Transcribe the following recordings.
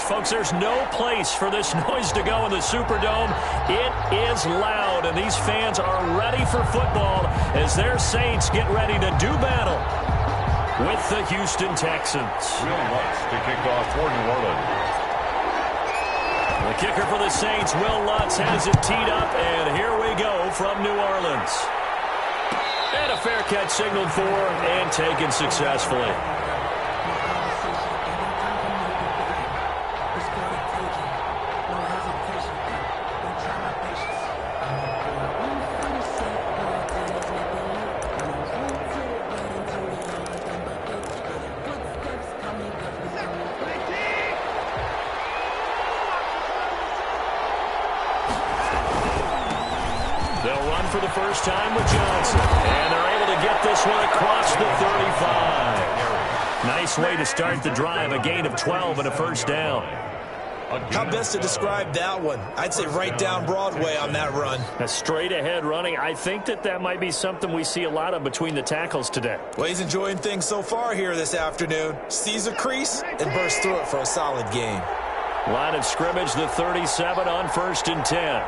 Folks, there's no place for this noise to go in the Superdome. It is loud, and these fans are ready for football as their Saints get ready to do battle with the Houston Texans. Will Lutz to kick off for New Orleans. The kicker for the Saints, Will Lutz, has it teed up, and here we go from New Orleans. And a fair catch signaled for and taken successfully. They'll run for the first time with Johnson. And they're able to get this one across the 35. Nice way to start the drive. A gain of 12 and a first down. How best to describe that one? I'd say right down Broadway on that run. A straight ahead running. I think that might be something we see a lot of between the tackles today. Well, he's enjoying things so far here this afternoon. Sees a crease and bursts through it for a solid gain. Line of scrimmage, the 37 on 1st and 10.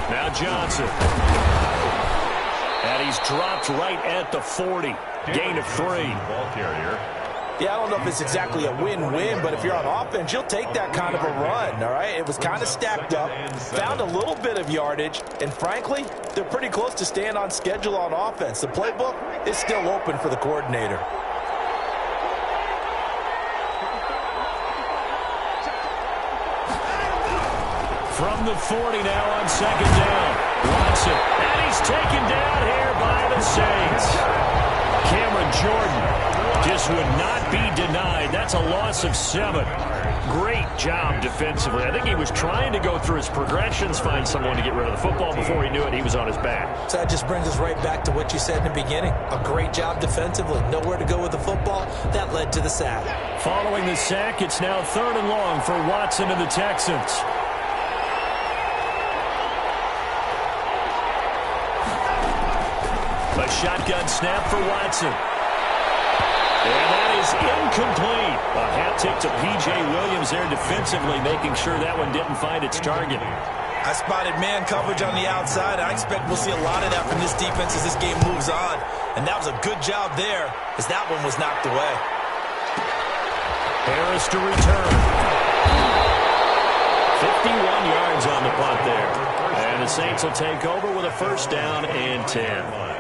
Now Johnson. And he's dropped right at the 40. Gain of 3. Ball carrier. Yeah, I don't know if it's exactly a win-win, but if you're on offense, you'll take that kind of a run, all right? It was kind of stacked up, found a little bit of yardage, and frankly, they're pretty close to staying on schedule on offense. The playbook is still open for the coordinator. From the 40 now on 2nd down. Watson. And he's taken down here by the Saints. Cameron Jordan just would not be denied. That's a loss of 7. Great job defensively. I think he was trying to go through his progressions, find someone to get rid of the football. Before he knew it, he was on his back. So that just brings us right back to what you said in the beginning. A great job defensively. Nowhere to go with the football. That led to the sack. Following the sack, it's now 3rd and long for Watson and the Texans. A shotgun snap for Watson. And that is incomplete. A hat tip to P.J. Williams there defensively, making sure that one didn't find its target. I spotted man coverage on the outside. I expect we'll see a lot of that from this defense as this game moves on. And that was a good job there as that one was knocked away. Harris to return. 51 yards on the punt there. And the Saints will take over with a first down and 10.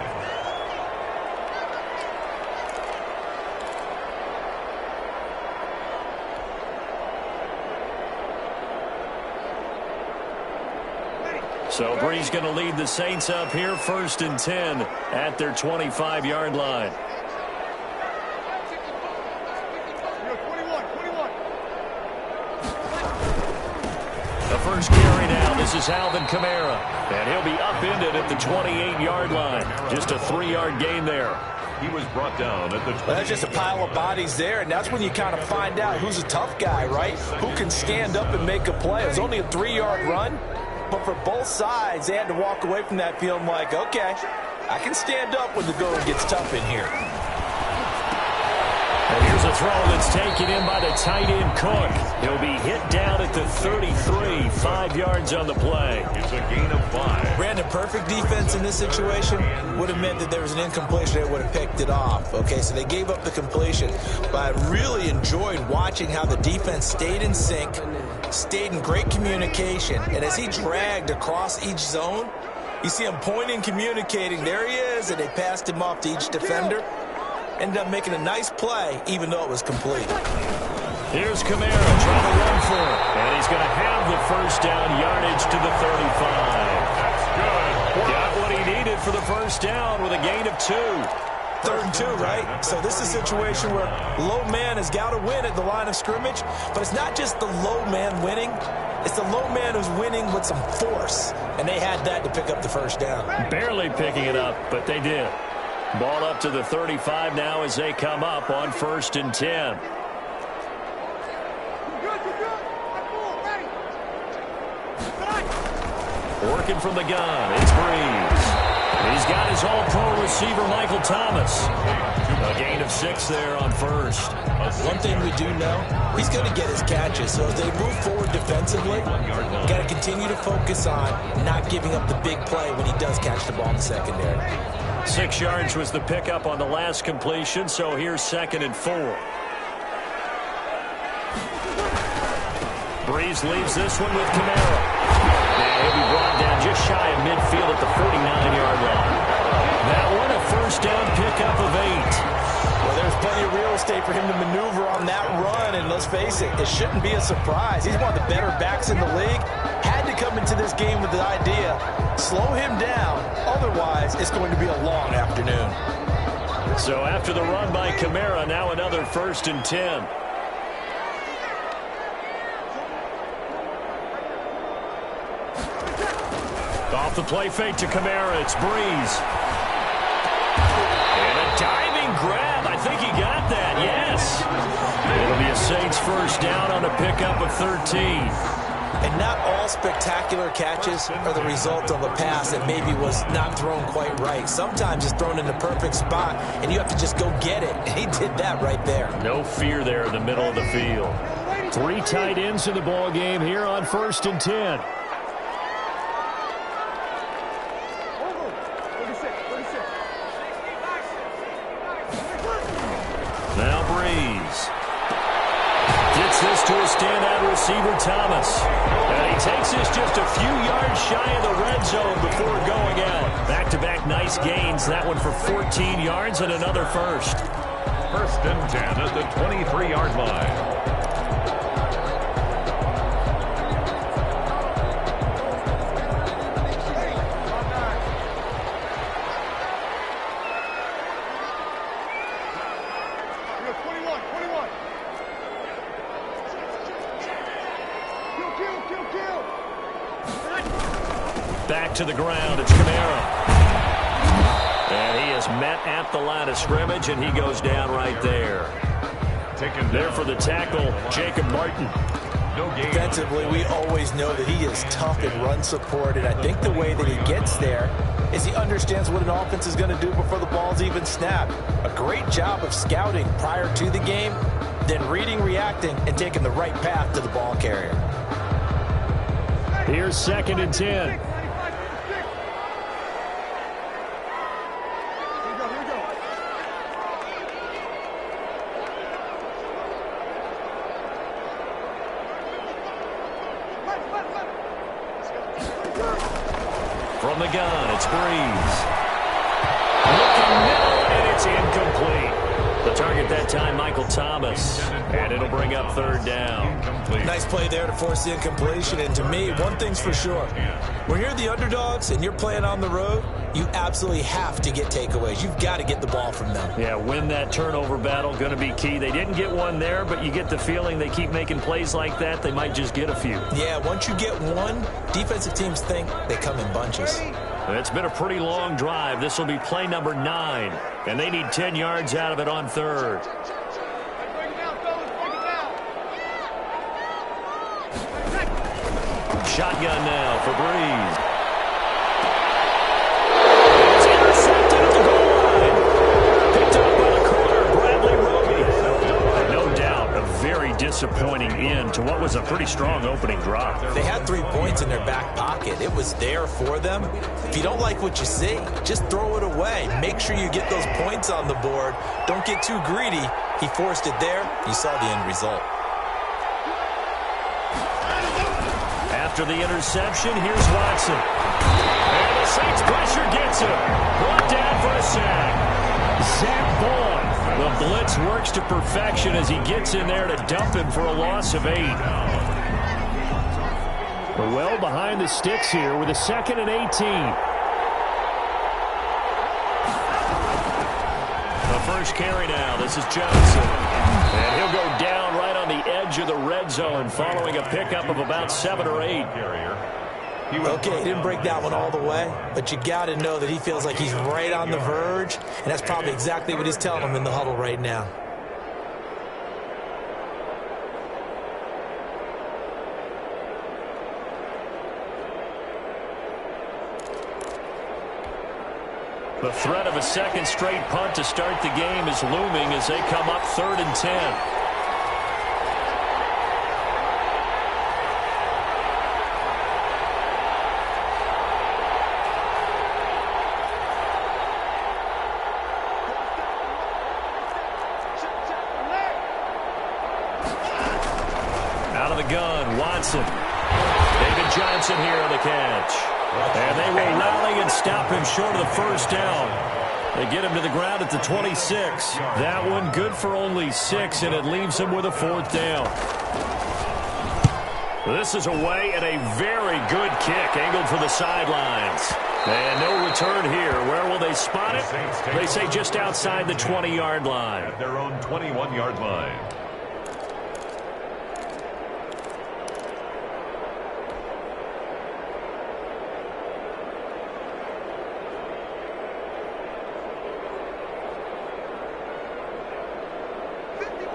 So Bree's going to lead the Saints up here, 1st and 10 at their 25-yard line. The first carry now. This is Alvin Kamara. And he'll be upended at the 28-yard line. Just a 3-yard gain there. He was brought down at the 20. Well, that's just a pile of bodies there, and that's when you kind of find out who's a tough guy, right? Who can stand up and make a play. It was only a 3-yard run. But for both sides, they had to walk away from that feeling like, okay, I can stand up when the going gets tough in here. And here's a throw that's taken in by the tight end Cook. He'll be hit down at the 33, 5 yards on the play. It's a gain of 5. Brandon, perfect defense in this situation would have meant that there was an incompletion. They would have picked it off. Okay, so they gave up the completion. But I really enjoyed watching how the defense stayed in sync, stayed in great communication, and as he dragged across each zone, you see him pointing, communicating. There he is, and they passed him off to each defender. Ended up making a nice play, even though it was complete. Here's Kamara trying to run for it. And he's going to have the first down, yardage to the 35. That's good. Got what he needed for the first down with a gain of 2. 3rd and 2, right? So this is a situation where low man has got to win at the line of scrimmage, but it's not just the low man winning. It's the low man who's winning with some force, and they had that to pick up the first down. Barely picking it up, but they did. Ball up to the 35 now as they come up on 1st and 10. Working from the gun, it's Breeze. He's got his all-pro receiver, Michael Thomas. A gain of 6 there on first. One thing we do know, he's going to get his catches. So as they move forward defensively, got to continue to focus on not giving up the big play when he does catch the ball in the secondary. 6 yards was the pickup on the last completion, so here's 2nd and 4. Breeze leaves this one with Kamara. Now he'll be brought down just shy of midfield at the 49-yard line. That one a first down pickup of 8. Well, there's plenty of real estate for him to maneuver on that run, and let's face it, it shouldn't be a surprise. He's one of the better backs in the league. Had to come into this game with the idea, slow him down, otherwise it's going to be a long afternoon. So after the run by Kamara, now another 1st and 10. Off the play fake to Kamara, it's Breeze. And a diving grab. I think he got that, yes. It'll be a Saints first down on a pickup of 13. And not all spectacular catches are the result of a pass that maybe was not thrown quite right. Sometimes it's thrown in the perfect spot, and you have to just go get it. And he did that right there. No fear there in the middle of the field. 3 tight ends in the ball game here on 1st and 10. Now Breeze. Gets this to a standout receiver, Thomas. And he takes this just a few yards shy of the red zone before going out. Back-to-back nice gains. That one for 14 yards and another first. 1st and 10 at the 23-yard line. Back to the ground, it's Kamara. And he is met at the line of scrimmage, and he goes down right there. There for the tackle, Jacob Martin. Defensively, we always know that he is tough in run support, and I think the way that he gets there is he understands what an offense is going to do before the ball's even snapped. A great job of scouting prior to the game, then reading, reacting, and taking the right path to the ball carrier. Here's 2nd and 10. From the gun, it's Breeze. Looking middle, and it's incomplete. The target that time, Michael Thomas. And it'll bring up 3rd down. Nice play there to force the incompletion. And to me, one thing's for sure. When you're the underdogs and you're playing on the road, you absolutely have to get takeaways. You've got to get the ball from them. Yeah, win that turnover battle, going to be key. They didn't get one there, but you get the feeling they keep making plays like that, they might just get a few. Yeah, once you get one, defensive teams think they come in bunches. It's been a pretty long drive. This will be play number 9, and they need 10 yards out of it on 3rd. Shotgun now for Breeze. It's intercepted at the goal line. Picked up by the corner, Bradley Roby. No doubt a very disappointing end to what was a pretty strong opening drop. They had 3 points in their back pocket. It was there for them. If you don't like what you see, just throw it away. Make sure you get those points on the board. Don't get too greedy. He forced it there. You saw the end result. After the interception, here's Watson. And the Saints pressure gets him. Brought down for a sack. Zach Boyd. The blitz works to perfection as he gets in there to dump him for a loss of 8. We're well behind the sticks here with a 2nd and 18. The first carry now. This is Johnson. And he'll go down right on the edge of the red zone following a pickup of about 7 or 8. Okay, he didn't break that one all the way, but you got to know that he feels like he's right on the verge, and that's probably exactly what he's telling him in the huddle right now. The threat of a second straight punt to start the game is looming as they come up 3rd and 10. Gun, Watson. David Johnson here on the catch. And they will rally and stop him short of the first down. They get him to the ground at the 26. That one good for only 6, and it leaves him with a 4th down. This is away and a very good kick angled for the sidelines. And no return here. Where will they spot it? They say just outside the 20-yard line. At their own 21-yard line.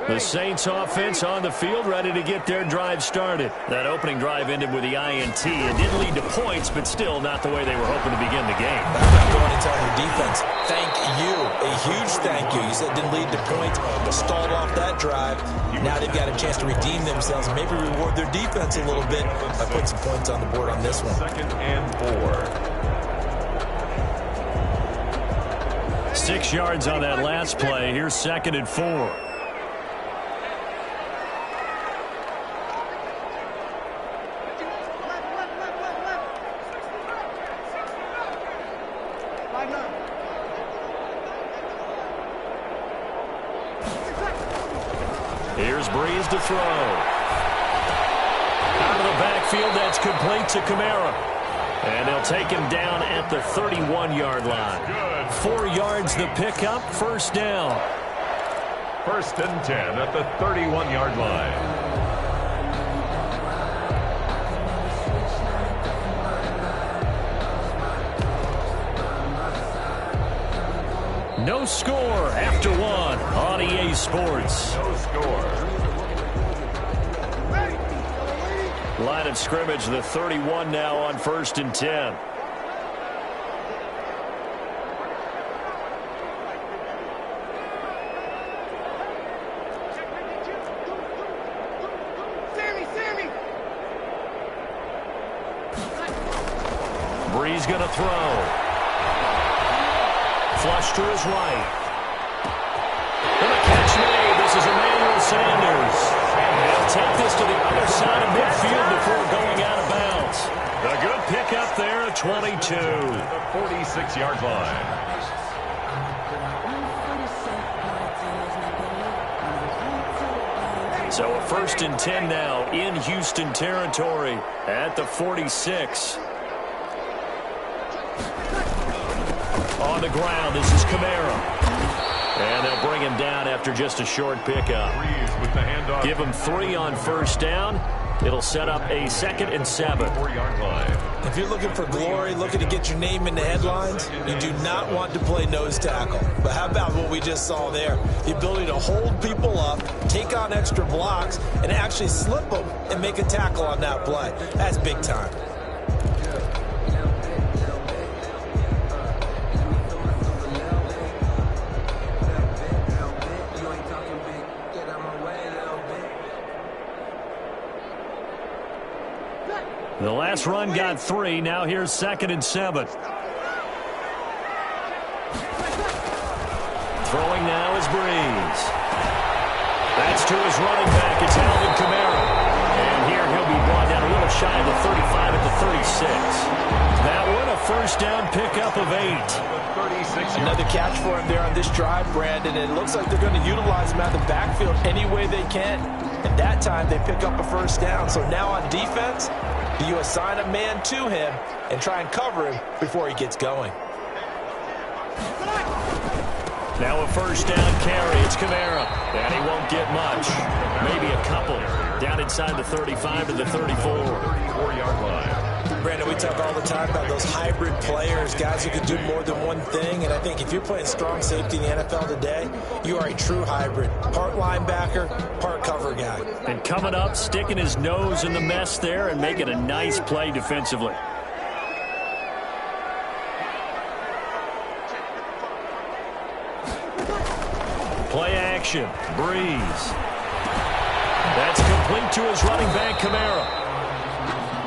The Saints offense on the field, ready to get their drive started. That opening drive ended with the INT. It didn't lead to points, but still not the way they were hoping to begin the game. I'm not going to tell your defense, thank you. A huge thank you. You said it didn't lead to points, but stalled off that drive. Now they've got a chance to redeem themselves, maybe reward their defense a little bit by putting some points on the board on this one. 2nd and 4. 6 yards on that last play. Here's 2nd and 4. Here's Breeze to throw. Out of the backfield, that's complete to Kamara. And they'll take him down at the 31-yard line. 4 yards the pickup, 1st down. 1st and 10 at the 31-yard line. No score after 1 on EA Sports. No score. Line of scrimmage, the 31 now on 1st and 10. Breeze going to throw. Flush to his right. And a catch made. This is Emmanuel Sanders. They'll take this to the other side of midfield before going out of bounds. A good pickup there at 22. The 46-yard line. So a 1st and 10 now in Houston territory at the 46. On the ground, this is Kamara. And they'll bring him down after just a short pickup. With the handoff. Give him 3 on 1st down. It'll set up a 2nd and 7. 4-yard line. If you're looking for glory, looking to get your name in the headlines, you do not want to play nose tackle. But how about what we just saw there? The ability to hold people up, take on extra blocks, and actually slip them and make a tackle on that play. That's big time. The last run got 3. Now here's 2nd and 7. Throwing now is Breeze. That's to his running back. It's Alvin Kamara. And here he'll be brought down a little shy of the 35 at the 36. That one a 1st down pickup of 8. Another catch for him there on this drive, Brandon. And it looks like they're going to utilize him out of the backfield any way they can. And that time they pick up a 1st down. So now on defense, do you assign a man to him and try and cover him before he gets going? Now a 1st down carry. It's Kamara. And he won't get much. Maybe a couple. Down inside the 35 to the 34. 34-yard line. Brandon, we talk all the time about those hybrid players, guys who can do more than one thing. And I think if you're playing strong safety in the NFL today, you are a true hybrid. Part linebacker, part cover guy. And coming up, sticking his nose in the mess there and making a nice play defensively. motion. Breeze. That's complete to his running back, Kamara.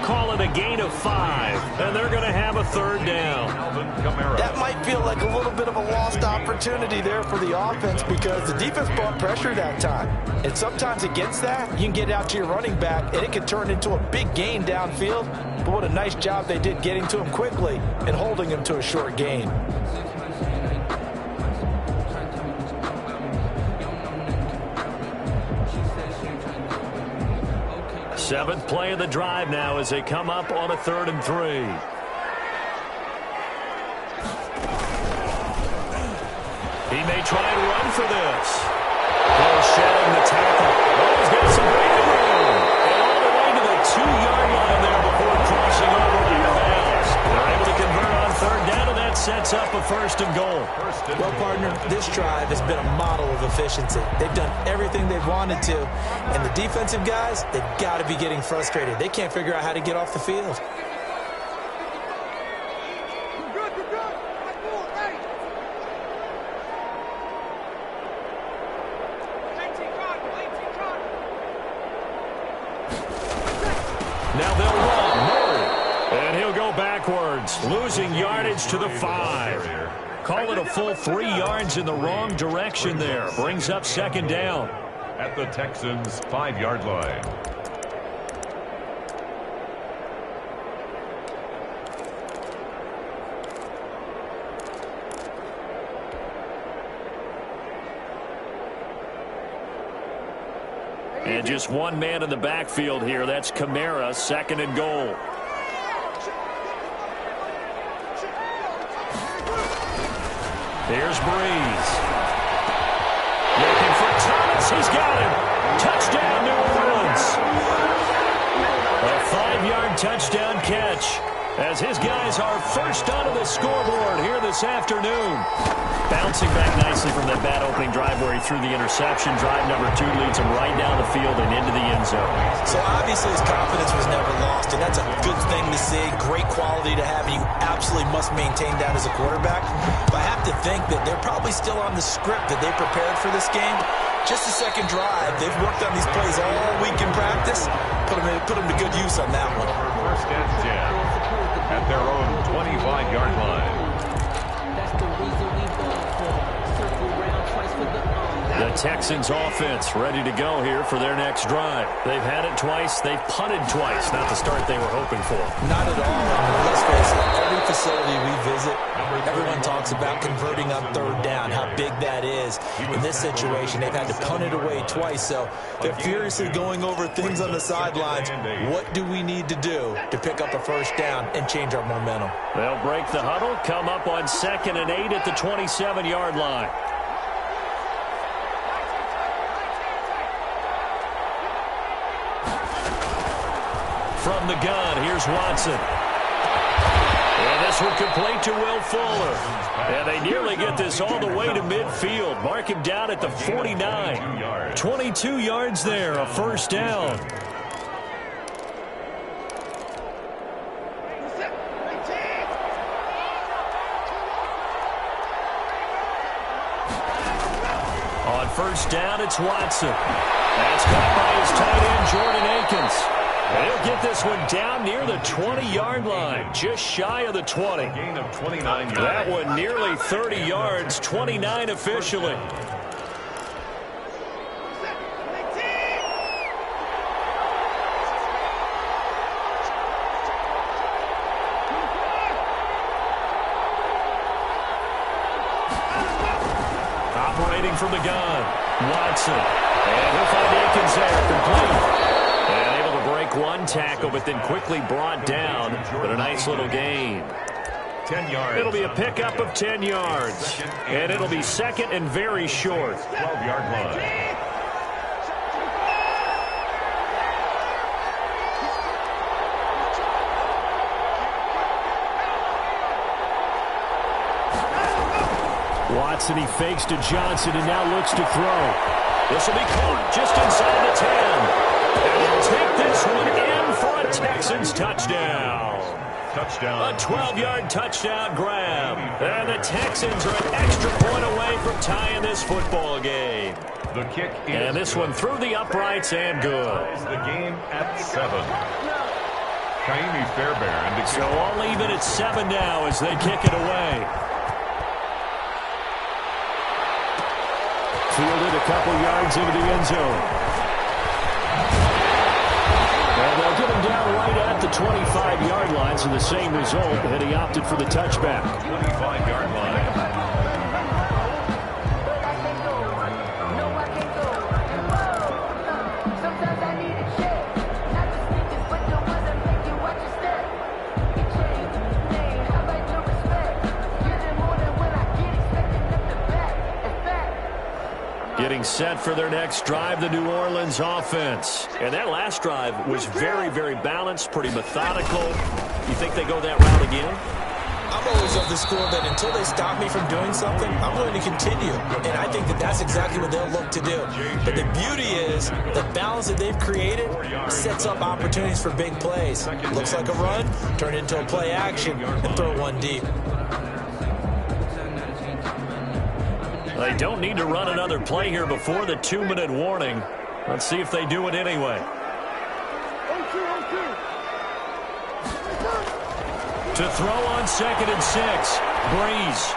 Call it a gain of 5, and they're going to have a third down. That might feel like a little bit of a lost opportunity there for the offense because the defense brought pressure that time. And sometimes against that, you can get out to your running back, and it can turn into a big gain downfield. But what a nice job they did getting to him quickly and holding him to a short gain. Seventh play of the drive now as they come up on a 3rd and 3. He may try and run for this. Shedding the tackle. Oh, he's got some breathing room. And all the way to the 2-yard line there before crossing over out of bounds. They're able to convert on 3rd down, and that sets up a 1st and goal. Well, partner, this drive has been a model of efficiency. They've done everything they've wanted to. And the defensive guys, they've got to be getting frustrated. They can't figure out how to get off the field. Now they'll run. Murray. And he'll go backwards, losing yardage to the 5. Call it a full 3 yards in the wrong direction there. Brings up 2nd down. At the Texans' 5-yard line. And just one man in the backfield here. That's Kamara, 2nd and goal. Here's Breeze. Looking for Thomas. He's got him. Touchdown, New Orleans. A 5-yard touchdown catch as his guys are first onto the scoreboard here this afternoon. Bouncing back nicely from that bad opening drive where he threw the interception. Drive number 2 leads him right down the field and into the end zone. So obviously his confidence was never lost, and that's a good thing to see. Great quality to have, and you absolutely must maintain that as a quarterback. But I have to think that they're probably still on the script that they prepared for this game. Just the second drive. They've worked on these plays all week in practice. Put them to good use on that one. 1st and 10 at their own 25-yard line. The Texans offense ready to go here for their next drive. They've had it twice. They've punted twice. Not the start they were hoping for. Not at all. Let's face it, every facility we visit, everyone talks about converting on 3rd down, how big that is. In this situation, they've had to punt it away twice, so they're furiously going over things on the sidelines. What do we need to do to pick up a 1st down and change our momentum? They'll break the huddle, come up on 2nd and 8 at the 27-yard line. From the gun, here's Watson. And this will complete to Will Fuller. And they nearly get this all the way to midfield. Mark him down at the 49. 22 yards there, a 1st down. On 1st down, it's Watson. That's caught by his tight end, Jordan Akins. They'll get this one down near the 20-yard line, just shy of the 20. Gain of 29 yards. That one nearly 30 yards, 29 officially. Operating from the gun, Watson. And he'll find Akins there, complete. And able to break one tackle, but then quickly brought down. But a nice little gain. 10 yards. It'll be a pickup of 10 yards. And it'll be 2nd and very short. 12-yard line. Watson, he fakes to Johnson and now looks to throw. This will be caught just inside the 10. And he'll take this one in for a Texans touchdown. touchdown. A 12-yard touchdown grab. And the Texans are an extra point away from tying this football game. The kick is and this one through the uprights and good. The game at 7. Kaimi Fairbairn. So all even at 7 now as they kick it away. Fielded a couple yards into the end zone. And they'll get him down right at the 25-yard line, so the same result, and he opted for the touchback. 25-yard line. Getting set for their next drive, the New Orleans offense. And that last drive was very, very balanced, pretty methodical. You think they go that route again? I'm always of the school that until they stop me from doing something, I'm going to continue. And I think that that's exactly what they'll look to do. But the beauty is the balance that they've created sets up opportunities for big plays. Looks like a run, turn it into a play action, and throw one deep. They don't need to run another play here before the 2-minute warning. Let's see if they do it anyway. To throw on 2nd and 6. Breeze.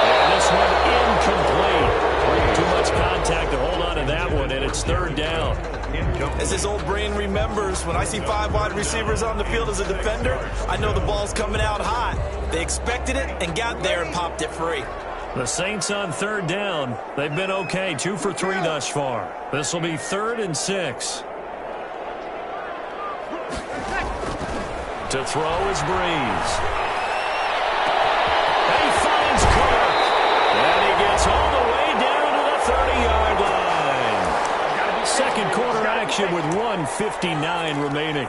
And this one incomplete. Too much contact to hold on to that one, and it's 3rd down. As his old brain remembers, when I see 5 wide receivers on the field as a defender, I know the ball's coming out hot. They expected it and got there and popped it free. The Saints on 3rd down. They've been okay, 2 for 3 thus far. This will be 3rd and 6. To throw is Breeze. And he finds Cook. And he gets all the way down to the 30-yard line. Second quarter action with 1:59 remaining.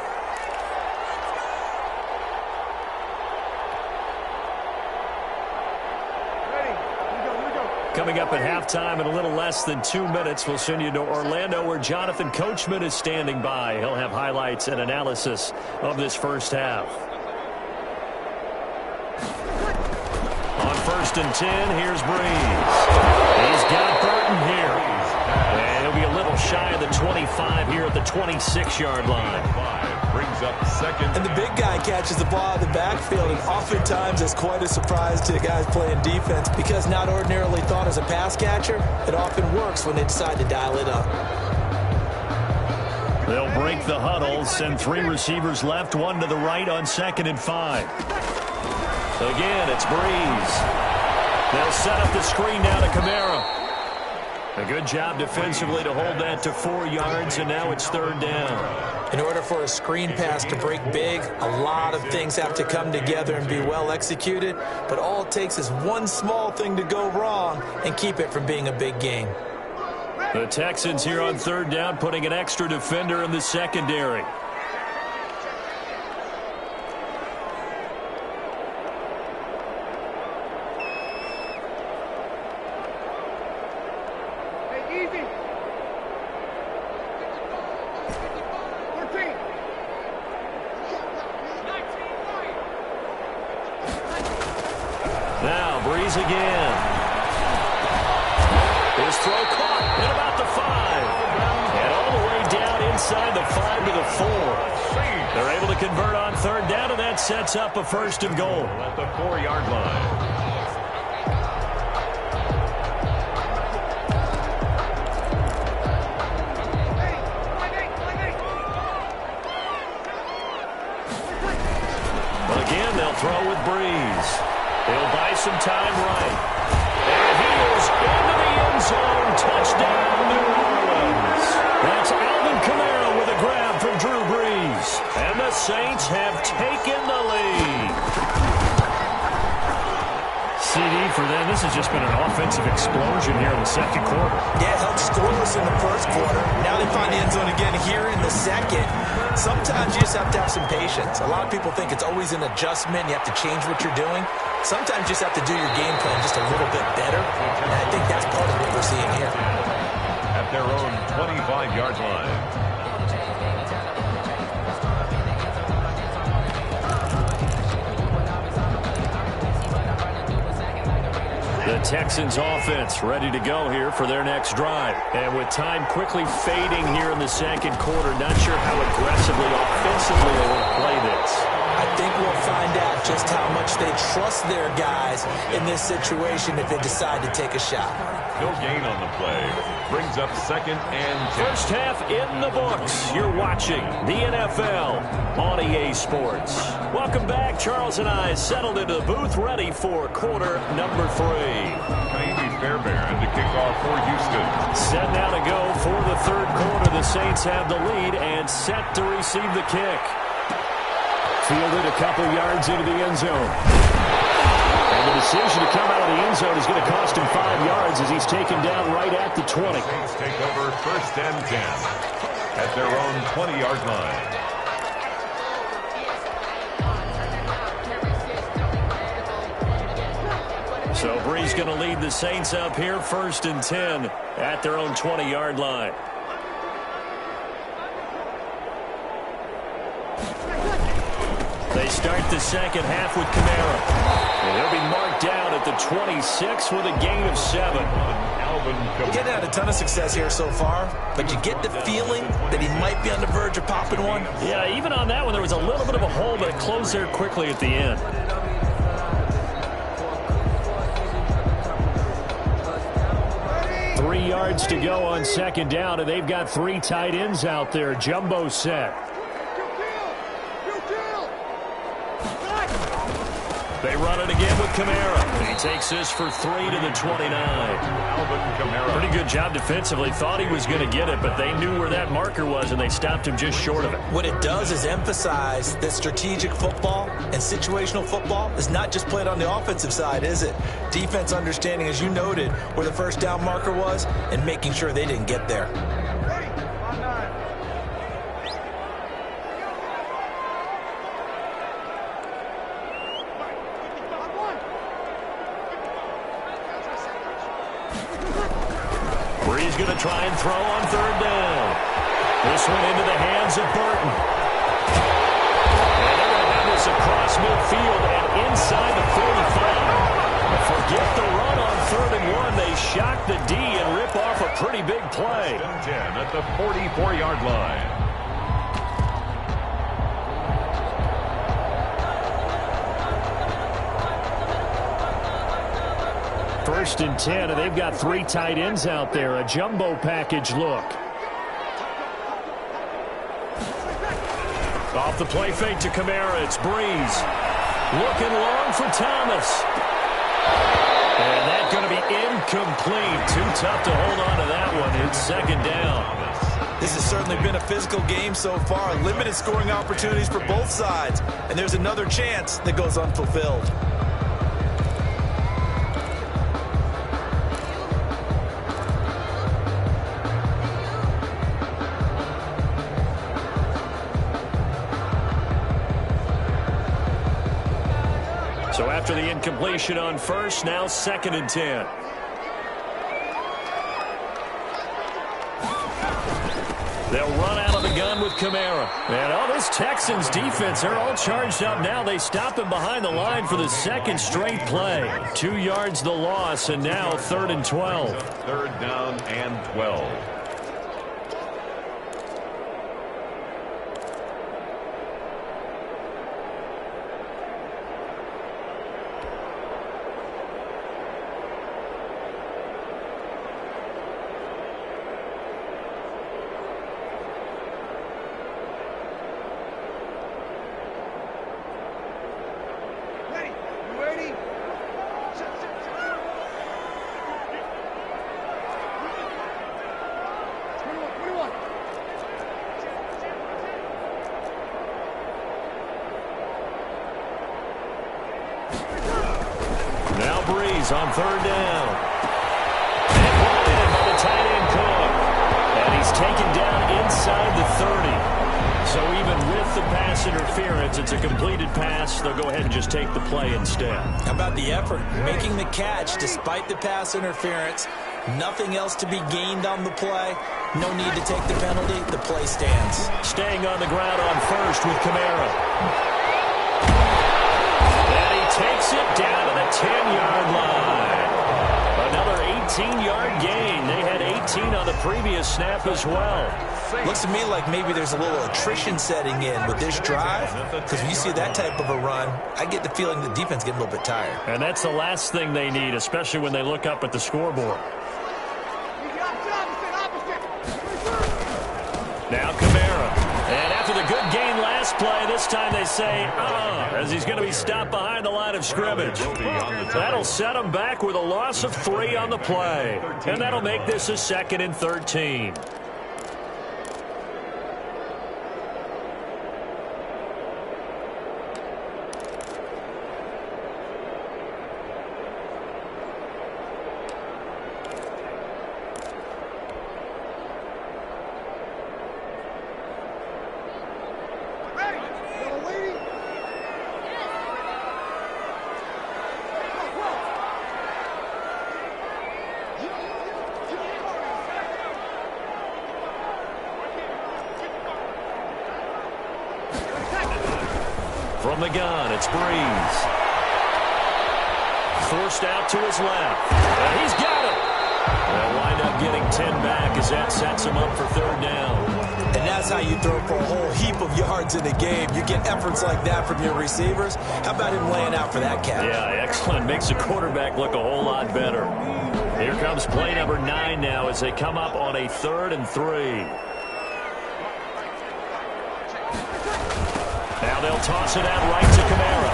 Coming up at halftime in a little less than 2 minutes, we'll send you to Orlando where Jonathan Coachman is standing by. He'll have highlights and analysis of this first half. On 1st and 10, here's Breeze. He's got Burton here. And he'll be a little shy of the 25 here at the 26-yard line. Brings up 2nd. And the big guy catches the ball out of the backfield, and oftentimes it's quite a surprise to the guys playing defense because not ordinarily thought as a pass catcher, it often works when they decide to dial it up. They'll break the huddle, send 3 receivers left, 1 to the right on 2nd and 5. Again, it's Breeze. They'll set up the screen now to Kamara. A good job defensively to hold that to 4 yards, and now it's 3rd down. In order for a screen pass to break big, a lot of things have to come together and be well executed, but all it takes is one small thing to go wrong and keep it from being a big game. The Texans here on 3rd down, putting an extra defender in the secondary. Now, Breeze again. His throw caught at about the 5. And all the way down inside the 5 to the 4. They're able to convert on 3rd down, and that sets up a 1st and goal. At the 4-yard line. Again, they'll throw with Breeze. He'll buy some time right. And he is into the end zone. Touchdown, New Orleans. That's Alvin Kamara with a grab from Drew Brees. And the Saints have taken the lead. CD for them. This has just been an offensive explosion here in the 2nd quarter. Yeah, held scoreless in the 1st quarter. Now they find the end zone again here in the 2nd. Sometimes you just have to have some patience. A lot of people think it's always an adjustment. You have to change what you're doing. Sometimes you just have to do your game plan just a little bit better. And I think that's part of what we're seeing here. At their own 25-yard line. Texans offense ready to go here for their next drive. And with time quickly fading here in the second quarter, not sure how aggressively, offensively they want to play this. I think we'll find out just how much they trust their guys in this situation if they decide to take a shot. No gain on the play. Brings up 2nd and 10. First half in the books. You're watching the NFL on EA Sports. Welcome back. Charles and I settled into the booth ready for quarter number 3. Maybe Fairbairn to kick off for Houston. Set now to go for the third quarter. The Saints have the lead and set to receive the kick. Fielded a couple yards into the end zone. And the decision to come out of the end zone is going to cost him 5 yards as he's taken down right at the 20. Saints take over 1st and 10 at their own 20-yard line. So Bree's going to lead the Saints up here 1st and 10 at their own 20-yard line. They start the second half with Kamara. And he'll be marked down at the 26 with a gain of 7. You're getting had a ton of success here so far, but you get the feeling that he might be on the verge of popping one. Yeah, even on that one, there was a little bit of a hole, but it closed there quickly at the end. Three yards to go on second down, and they've got 3 tight ends out there. Jumbo set. They run it again with Kamara. He takes this for 3 to the 29. Pretty good job defensively. Thought he was going to get it, but they knew where that marker was, and they stopped him just short of it. What it does is emphasize that strategic football and situational football is not just played on the offensive side, is it? Defense understanding, as you noted, where the first down marker was and making sure they didn't get there. He's going to try and throw on 3rd down. This one into the hands of Burton. And they're going to have this across midfield and inside the 45. Forget the run on 3rd and 1. They shock the D and rip off a pretty big play. 10 at the 44-yard line. 1st and 10, and they've got 3 tight ends out there. A jumbo package look. Off the play fake to Kamara. It's Breeze. Looking long for Thomas. And that's going to be incomplete. Too tough to hold on to that one. It's 2nd down. This has certainly been a physical game so far. Limited scoring opportunities for both sides. And there's another chance that goes unfulfilled. So after the incompletion on 1st, now 2nd and 10. They'll run out of the gun with Kamara. And this Texans defense, they're all charged up now. They stop him behind the line for the 2nd straight play. 2 yards the loss, and now 3rd and 12. 3rd down and 12. On 3rd down. And brought in by the tight end Cook. And he's taken down inside the 30. So even with the pass interference, it's a completed pass. They'll go ahead and just take the play instead. How about the effort? Making the catch despite the pass interference. Nothing else to be gained on the play. No need to take the penalty. The play stands. Staying on the ground on 1st with Kamara. Takes it down to the 10-yard line. 18-yard gain. They had 18 on the previous snap as well. Looks to me like maybe there's a little attrition setting in with this drive, because when you see that type of a run, I get the feeling the defense getting a little bit tired. And that's the last thing they need, especially when they look up at the scoreboard. Now Kamara. And after the good gain last play, this time they say, as he's going to be stopped behind the line of scrimmage. That'll set him back with a loss of 3 on the play. And that'll make this a 2nd and 13. From the gun, it's Breeze. Forced out to his left. And he's got it. They'll wind up getting 10 back as that sets him up for 3rd down. And that's how you throw for a whole heap of yards in the game. You get efforts like that from your receivers. How about him laying out for that catch? Yeah, excellent. Makes the quarterback look a whole lot better. Here comes play number 9 now as they come up on a 3rd and 3. Now they'll toss it out right to Kamara.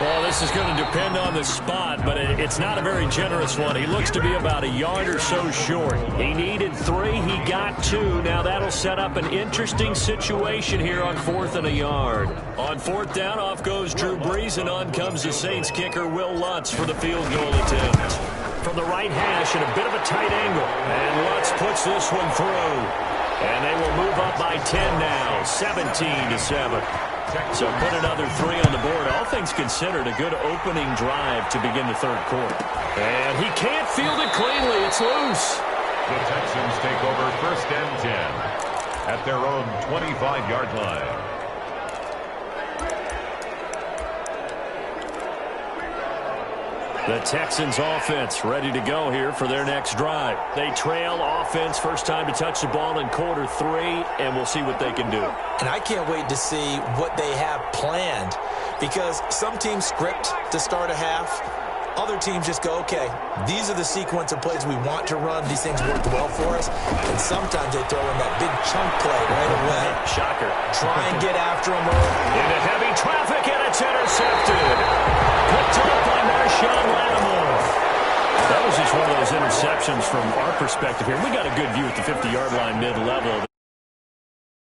Well, this is going to depend on the spot, but it's not a very generous one. He looks to be about a yard or so short. He needed 3. He got 2. Now that'll set up an interesting situation here on 4th and a yard. On 4th down, off goes Drew Brees, and on comes the Saints kicker, Will Lutz, for the field goal attempt. From the right hash at a bit of a tight angle. And Lutz puts this one through. And they will move up by 10 now, 17-7. So put another 3 on the board. All things considered, a good opening drive to begin the 3rd quarter. And he can't field it cleanly. It's loose. The Texans take over 1st and 10 at their own 25-yard line. The Texans offense ready to go here for their next drive. They trail offense, first time to touch the ball in quarter 3, and we'll see what they can do. And I can't wait to see what they have planned, because some teams script to start a half. Other teams just go, okay, these are the sequence of plays we want to run. These things work well for us. And sometimes they throw in that big chunk play right away. Shocker. Try and get after them early. Into heavy traffic, and it's intercepted. Picked up by Marshawn Lattimore. That was just one of those interceptions from our perspective here. We got a good view at the 50-yard line mid-level.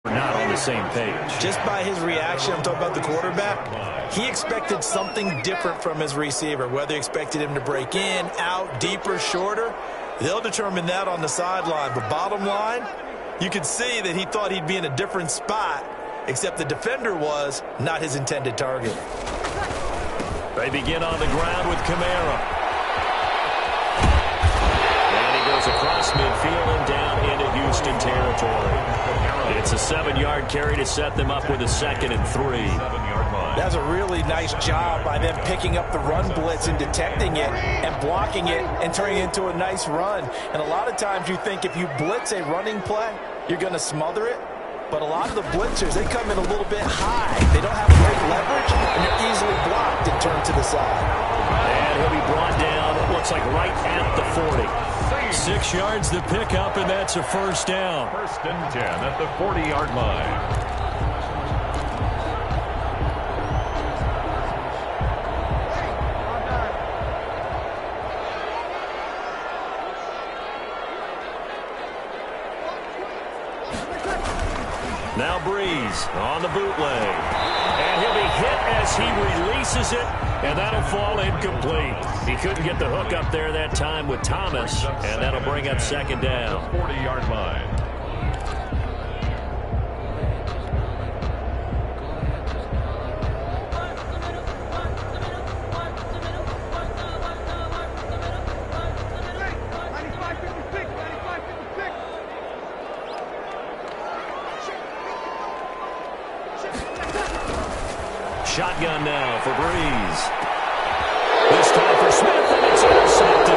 We're not on the same page. Just by his reaction, I'm talking about the quarterback, he expected something different from his receiver. Whether he expected him to break in, out, deeper, shorter, they'll determine that on the sideline. But bottom line, you could see that he thought he'd be in a different spot, except the defender was not his intended target. They begin on the ground with Kamara. And he goes across midfield and down into Houston territory. It's a 7-yard carry to set them up with a 2nd and 3. That's a really nice job by them picking up the run blitz and detecting it and blocking it and turning it into a nice run. And a lot of times you think if you blitz a running play, you're going to smother it. But a lot of the blitzers, they come in a little bit high. They don't have great leverage, and they're easily blocked and turned to the side. And he'll be brought down, looks like right at the 40. 6 yards to pick up, and that's a 1st down. 1st and 10 at the 40-yard line. Now Breeze on the bootleg. And he'll be hit as he releases it, and that'll fall incomplete. He couldn't get the hook up there that time with Thomas, and that'll bring up 2nd down. 40-yard line. Shotgun now for Breeze. This time for Smith, and it's intercepted.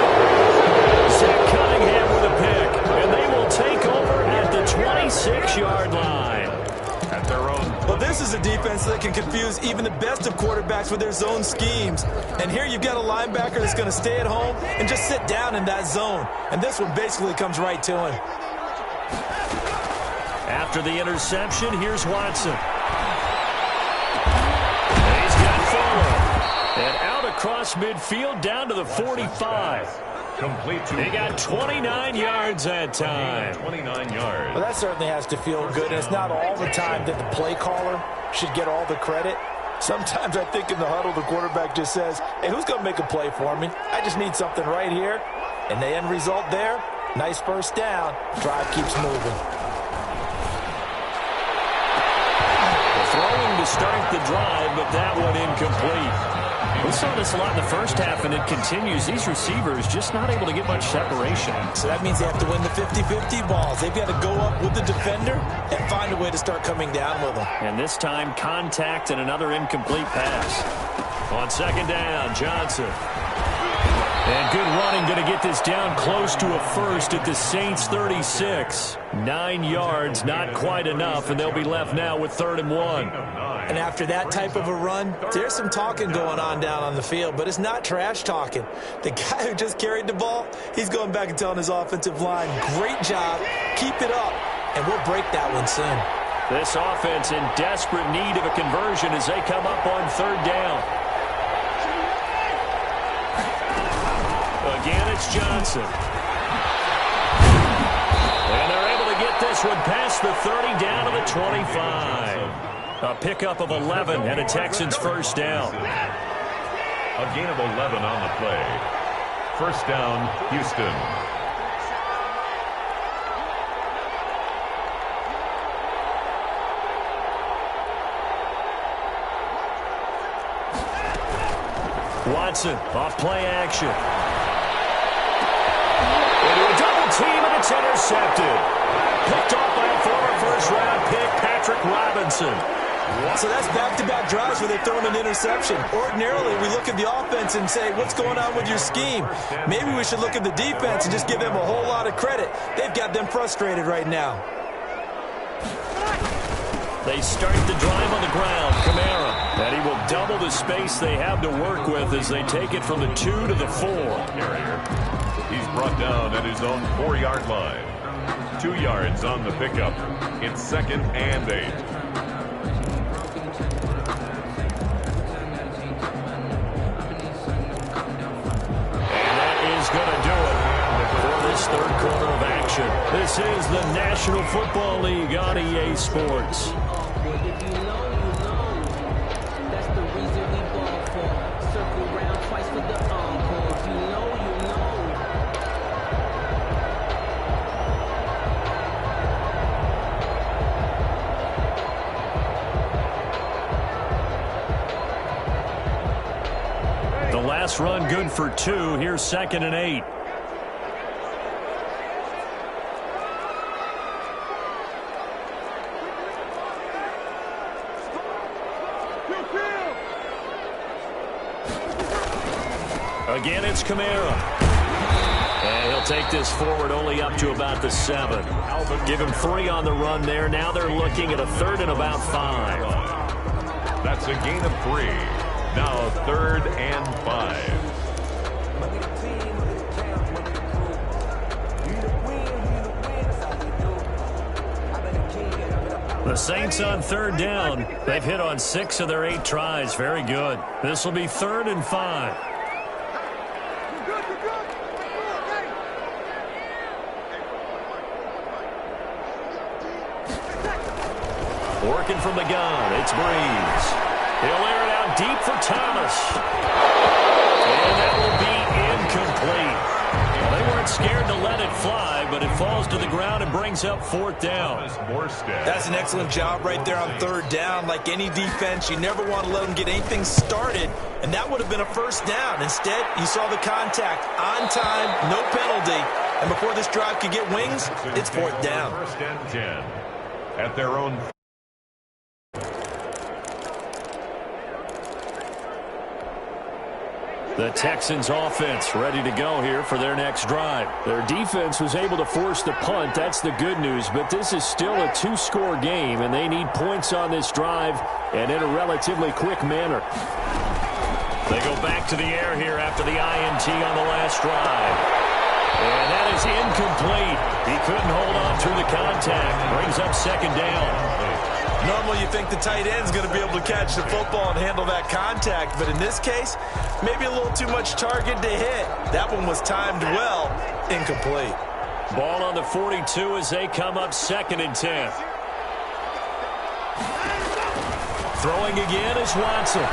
6-yard line. At their own. Well, this is a defense that can confuse even the best of quarterbacks with their zone schemes. And here you've got a linebacker that's going to stay at home and just sit down in that zone. And this one basically comes right to him. After the interception, here's Watson. He's got Fuller. And out across midfield down to the 45. Complete to. He got 29 yards that time. 29 yards. Well, that certainly has to feel good. And it's not all the time that the play caller should get all the credit. Sometimes I think in the huddle, the quarterback just says, hey, who's going to make a play for me? I just need something right here. And the end result there, nice first down. Drive keeps moving. Throwing to start the drive, but that one incomplete. We saw this a lot in the first half, and it continues. These receivers just not able to get much separation. So that means they have to win the 50-50 balls. They've got to go up with the defender and find a way to start coming down with them. And this time, contact and another incomplete pass. On second down, Johnson. And good running, going to get this down close to a first at the Saints' 36. 9 yards, not quite enough, and they'll be left now with 3rd and 1. And after that type of a run, there's some talking going on down on the field, but it's not trash talking. The guy who just carried the ball, he's going back and telling his offensive line, great job, keep it up, and we'll break that one soon. This offense in desperate need of a conversion as they come up on 3rd down. Again, it's Johnson. And they're able to get this one past the 30 down to the 25. A pickup of 11 and a Texans first down. A gain of 11 on the play. First down, Houston. Watson off play action. Into a double team, and it's intercepted. Picked off by a former first-round pick, Patrick Robinson. So that's back-to-back drives where they're throwing an interception. Ordinarily, we look at the offense and say, what's going on with your scheme? Maybe we should look at the defense and just give them a whole lot of credit. They've got them frustrated right now. They start the drive on the ground. Kamara. And he will double the space they have to work with as they take it from the 2 to the 4. He's brought down at his own 4-yard line. 2 yards on the pickup. It's 2nd and 8. Going to do it for this 3rd quarter of action. This is the National Football League on EA Sports. The last run good for 2. Here's 2nd and 8. Again, it's Kamara. And he'll take this forward only up to about the 7. Give him 3 on the run there. Now they're looking at a 3rd and about 5. That's a gain of 3. Now 3rd and 5. The Saints on 3rd down. They've hit on 6 of their 8 tries. Very good. This will be 3rd and 5. Working from the gun, it's Breeze. He'll air it out deep for Thomas. And that will be incomplete. Well, they weren't scared to let it fly, but it falls to the ground and brings up 4th down. That's an excellent job right there on 3rd down. Like any defense, you never want to let them get anything started, and that would have been a first down. Instead, you saw the contact on time, no penalty, and before this drive could get wings, it's 4th down. 1st and 10 at their own. The Texans offense ready to go here for their next drive. Their defense was able to force the punt. That's the good news. But this is still a two-score game, and they need points on this drive and in a relatively quick manner. They go back to the air here after the INT on the last drive. And that is incomplete. He couldn't hold on through the contact. Brings up second down. Normally you think the tight end's going to be able to catch the football and handle that contact, but in this case, maybe a little too much target to hit. That one was timed well, incomplete. Ball on the 42 as they come up 2nd and 10. Throwing again is Watson.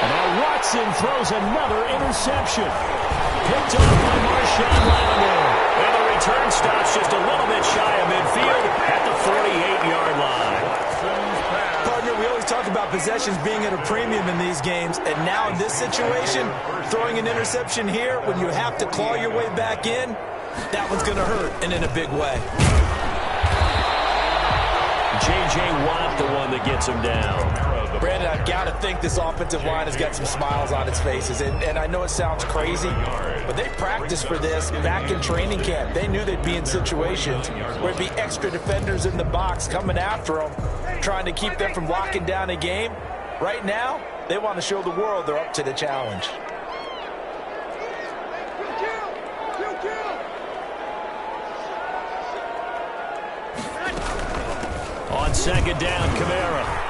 And now Watson throws another interception. Picked off by Marshawn Lattimore. And the return stops just a little bit shy of midfield at the 48-yard line. Partner, we always talk about possessions being at a premium in these games, and now in this situation, throwing an interception here when you have to claw your way back in, that one's going to hurt, and in a big way. J.J. Watt, the one that gets him down. Brandon, I've got to think this offensive line has got some smiles on its faces. And I know it sounds crazy, but they practiced for this back in training camp. They knew they'd be in situations where it'd be extra defenders in the box coming after them, trying to keep them from locking down a game. Right now, they want to show the world they're up to the challenge. On second down, Kamara.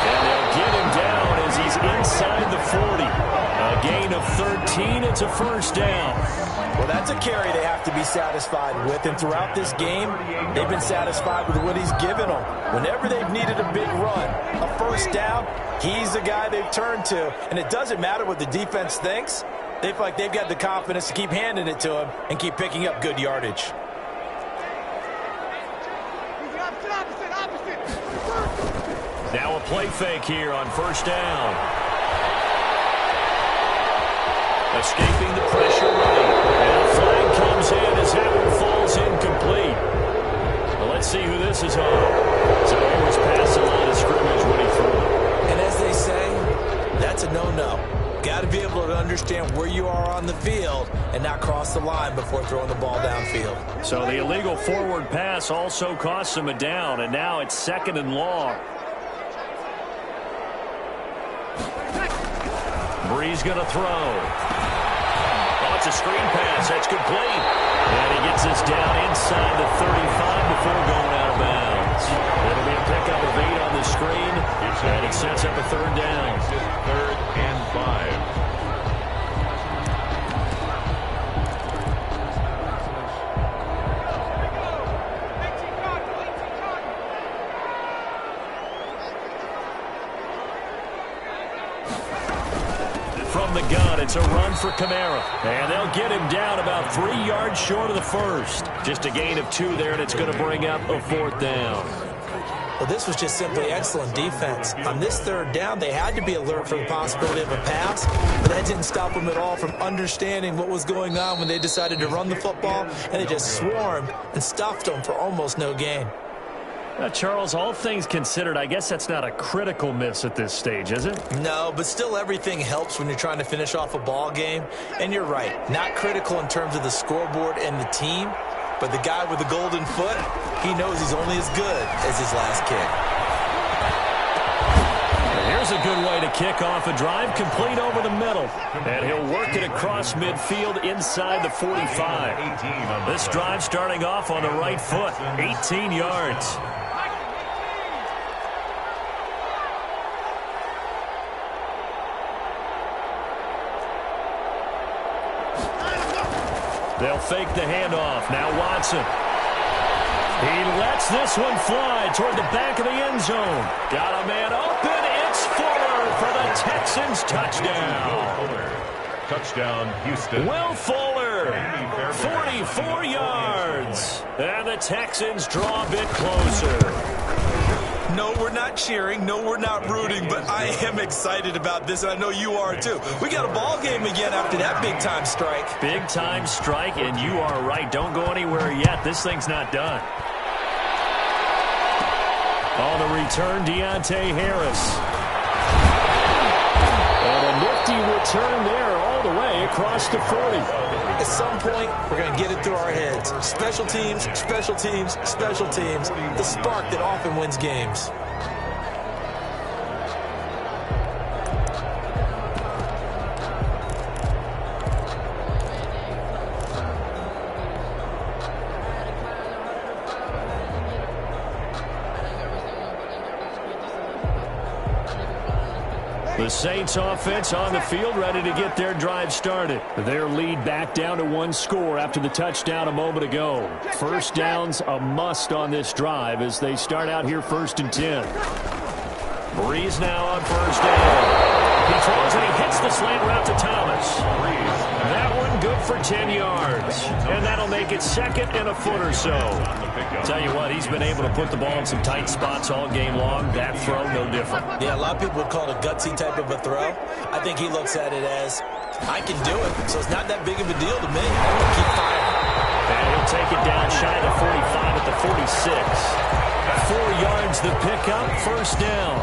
And they'll get him down as he's inside the 40. A gain of 13. It's a first down. Well, that's a carry they have to be satisfied with. And throughout this game, they've been satisfied with what he's given them. Whenever they've needed a big run, a first down, he's the guy they've turned to. And it doesn't matter what the defense thinks. They feel like they've got the confidence to keep handing it to him and keep picking up good yardage. Now a play fake here on first down. Escaping the pressure right. And a flag comes in as that one falls incomplete. Well, let's see who this is on. So he was past the line of scrimmage when he threw it. And as they say, that's a no-no. Got to be able to understand where you are on the field and not cross the line before throwing the ball downfield. So the illegal forward pass also costs him a down, and now it's 2nd and long. Bree's going to throw. Oh, it's a screen pass. That's complete. And he gets this down inside the 35 before going out of bounds. It'll be a pickup of 8 on the screen, and it sets up a 3rd down. 3rd and 5. From the gun, it's a run for Kamara. And they'll get him down about 3 yards short of the first. Just a gain of 2 there, and it's going to bring up a 4th down. Well, this was just simply excellent defense. On this 3rd down, they had to be alert for the possibility of a pass, but that didn't stop them at all from understanding what was going on when they decided to run the football, and they just swarmed and stuffed them for almost no gain. Charles, all things considered, I guess that's not a critical miss at this stage, is it? No, but still everything helps when you're trying to finish off a ball game. And you're right, not critical in terms of the scoreboard and the team, but the guy with the golden foot, he knows he's only as good as his last kick. Here's a good way to kick off a drive, complete over the middle. And he'll work it across midfield inside the 45. This drive starting off on the right foot, 18 yards. They'll fake the handoff. Now Watson. He lets this one fly toward the back of the end zone. Got a man open. It's Fuller for the Texans touchdown. Touchdown, Houston. Will Fuller, 44 yards. And the Texans draw a bit closer. No, we're not cheering. No, we're not rooting, but I am excited about this, and I know you are too. We got a ball game again after that big-time strike. Big-time strike, and you are right. Don't go anywhere yet. This thing's not done. On the return, Deontay Harris. And a nifty return there all the way across the 40. At some point, we're going to get it through our heads. Special teams, special teams, special teams. The spark that often wins games. The Saints offense on the field, ready to get their drive started. Their lead back down to 1 score after the touchdown a moment ago. First down's a must on this drive as they start out here 1st and 10. Breeze now on 1st down. He throws and he hits the slant route to Thomas. That one good for 10 yards. And that'll make it 2nd and a foot or so. Tell you what, he's been able to put the ball in some tight spots all game long. That throw, no different. Yeah, a lot of people would call it a gutsy type of a throw. I think he looks at it as, I can do it, so it's not that big of a deal to me. I'm going to keep firing. And he'll take it down shy of the 45 at the 46. 4 yards the pickup, 1st down.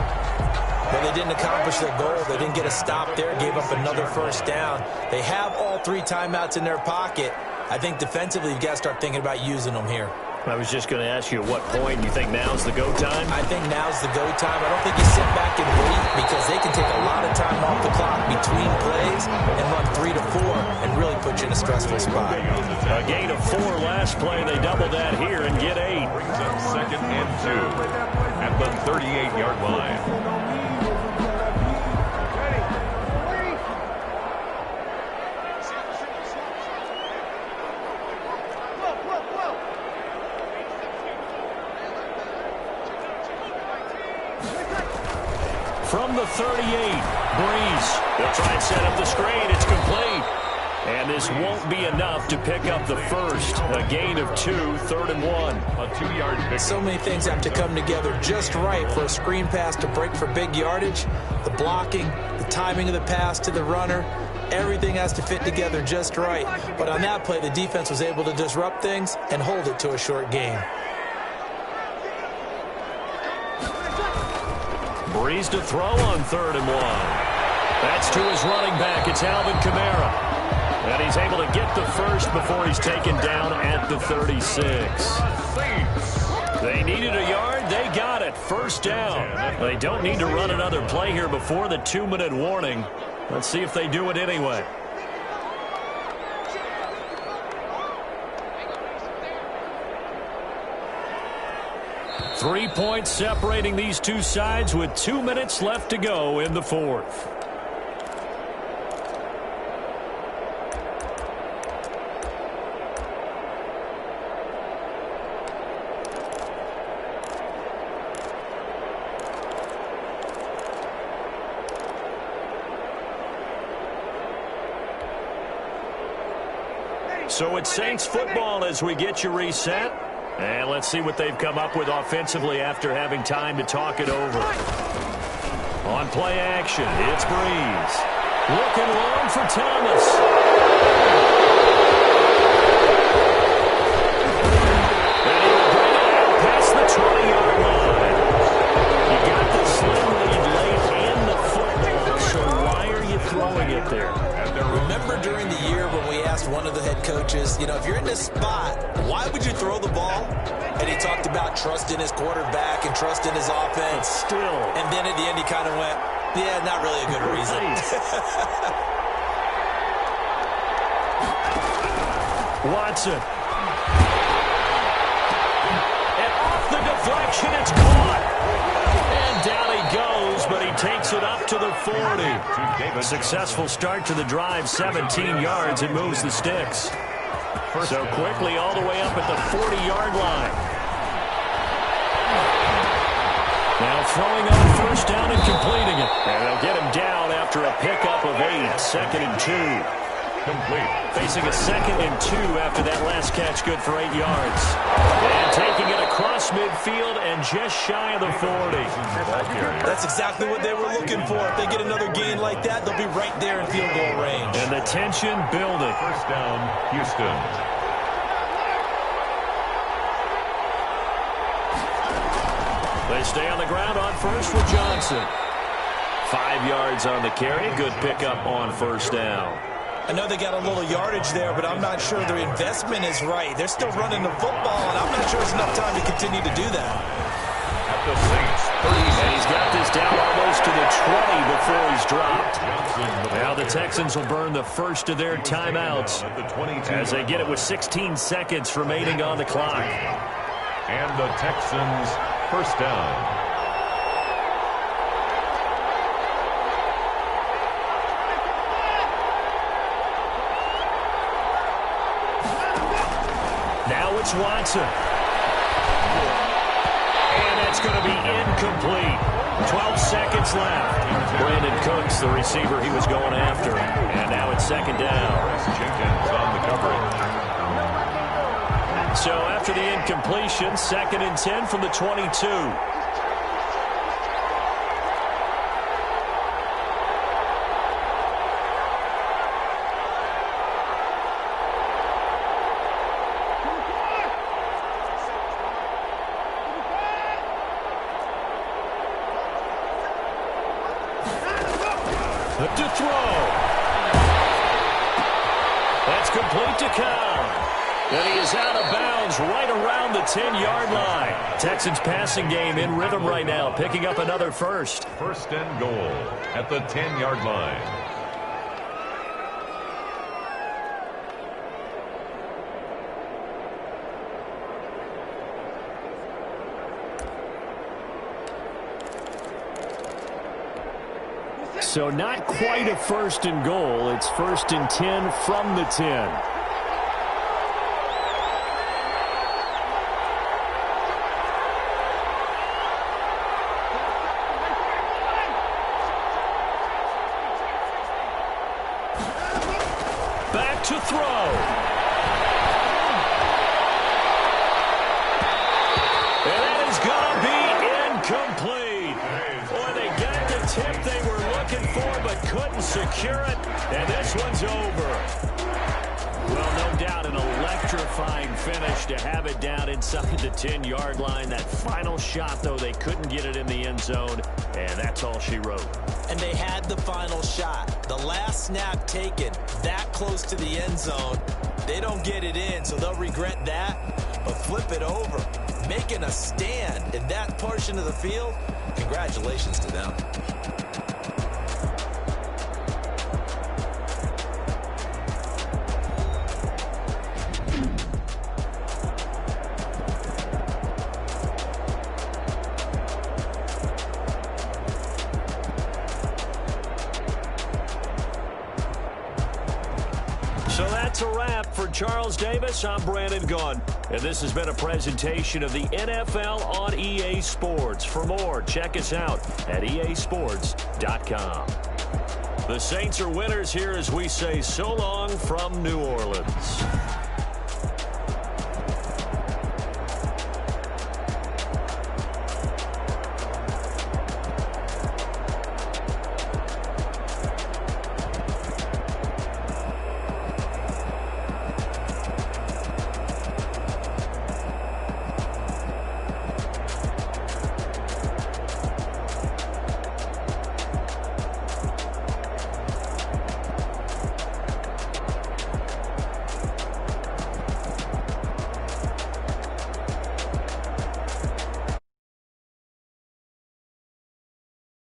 But they didn't accomplish their goal. They didn't get a stop there, gave up another 1st down. They have all 3 timeouts in their pocket. I think defensively you've got to start thinking about using them here. I was just going to ask you at what point you think now's the go time? I think now's the go time. I don't think you sit back and wait because they can take a lot of time off the clock between plays and run 3 to 4 and really put you in a stressful spot. A gain of 4 last play. They double that here and get 8. Brings up 2nd and 2 at the 38-yard line. From the 38, Breeze. They'll try and set up the screen. It's complete. And this won't be enough to pick up the first. A gain of 2, 3rd and 1. A 2-yard pick. So many things have to come together just right for a screen pass to break for big yardage. The blocking, the timing of the pass to the runner, everything has to fit together just right. But on that play, the defense was able to disrupt things and hold it to a short gain. Breeze to throw on 3rd and 1. That's to his running back. It's Alvin Kamara. And he's able to get the first before he's taken down at the 36. They needed a yard. They got it. 1st down. They don't need to run another play here before the 2-minute warning. Let's see if they do it anyway. Three points separating these two sides with 2 minutes left to go in the 4th. So it's Saints football as we get you reset. And let's see what they've come up with offensively after having time to talk it over. On play action, it's Breeze. Looking long for Thomas. And he will bring it out past the 20-yard line. You got the slim lead late in the football, so why are you throwing it there? Remember during the year when we asked one of the head coaches, you know, if you're in this spot, why would you throw the ball? And he talked about trust in his quarterback and trust in his offense. Still. And then at the end he kind of went, yeah, not really a good reason. Watson. And off the deflection, it's caught. And down he goes, but he takes it up to the 40. A successful start to the drive, 17 yards. It moves the sticks. So quickly all the way up at the 40-yard line. Now throwing on 1st down and completing it. And they'll get him down after a pickup of 8. 2nd and 2. Complete. Facing a 2nd and 2 after that last catch, good for 8 yards. And taking it across midfield and just shy of the 40. That's exactly what they were looking for. If they get another gain like that, they'll be right there in field goal range. And the tension building. 1st down, Houston. They stay on the ground on 1st with Johnson. 5 yards on the carry. Good pickup on first down. I know they got a little yardage there, but I'm not sure their investment is right. They're still running the football, and I'm not sure it's enough time to continue to do that. At the Saints, 30. And he's got this down almost to the 20 before he's dropped. Now the Texans will burn the first of their timeouts as they get it with 16 seconds remaining on the clock. And the Texans first down. Now it's Watson. And that's going to be incomplete. 12 seconds left. Brandon Cooks, the receiver he was going after. And now it's second down. Jenkins on the coverage. So after the incompletion, 2nd and 10 from the 22. To throw. That's complete to Cobb. And he is out of bounds right around the 10-yard line. Texans passing game in rhythm right now, picking up another first. First and goal at the 10-yard line. So not quite a first and goal. It's 1st and 10 from the 10. Back to throw. And that is going to be incomplete. Boy, they got the tip they were looking for, but couldn't secure it, and this one's over. Well, no doubt an electrifying finish to have it down inside the 10-yard line. That final shot, though, they couldn't get it in the end zone, and that's all she wrote. And they had the final shot. The last snap taken that close to the end zone. They don't get it in, so they'll regret that, but flip it over. Making a stand in that portion of the field, congratulations to them. So that's a wrap for Charles Davis. I'm Brandon Gunn, and this has been a presentation of the NFL on EA Sports. For more, check us out at easports.com. The Saints are winners here as we say so long from New Orleans.